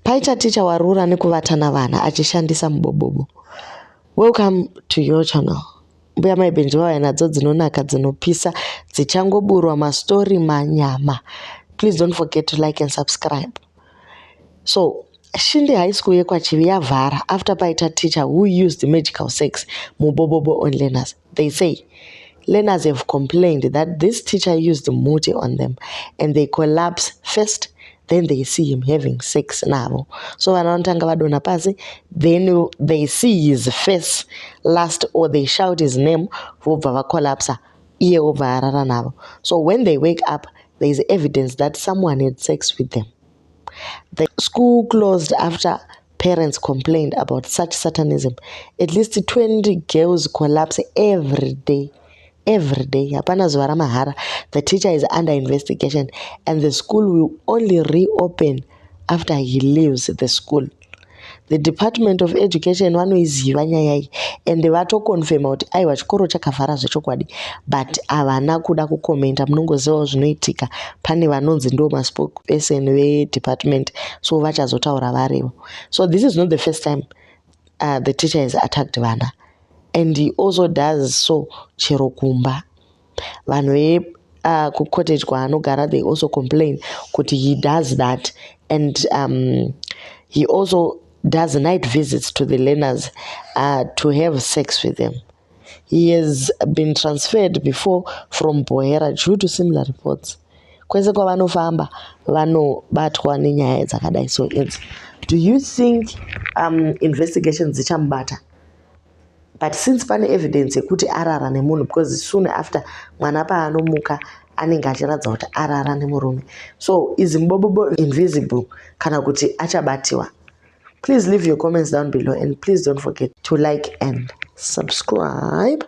Paita teacher warura nekuvatana vana achishandisa mubobobo. Welcome to your channel. Mbuya maibenjwa nadzo dzinonaka dzinopisa dzichangoburwa mastori manyama. Please don't forget to like and subscribe. So, Shindi High School yekwa Chibi yavhara after paita teacher who used magical sex Mubobobo on learners. They say learners have complained that this teacher used muti on them and they collapse first, then they see him having sex navo. So vanotanga vadona pasi, then they see his face last or they shout his name, vobva collapse iye obva arara navo. So when they wake up, there is evidence that someone had sex with them. The school closed after parents complained about such satanism. At least 20 girls collapse every day. Every day. The teacher is under investigation and the school will only reopen after he leaves the school. The Department of Education vanoiziva nyaya iyi and vatokonfirma kuti aiwa chikoro chakavhara zvechokwadi, but havana kuda kukomenta. Munongozivawo zvinoitika, pane vanonzi ndo maspokesperson vedepartment, so vachazotaura varivo. So this is not the first time the teacher has attacked vana, and he also does so chero kumba. Vanhu kucottage kwaanogara, they also complain kuti he does that, and he also does night visits to the learners to have sex with them. He has been transferred before from Bohera due to similar reports. Kwese kwavanofamba vanobatwa nenyaya dzakadai. So do you think investigations dzichamubata? But since pane evidence yekuti arara nemunhu, because soon after mwana paanomuka anenge achiratidza kuti arara nemurume. So is Mubobobo invisible kana kuti achabatiwa? Please leave your comments down below and please don't forget to like and subscribe.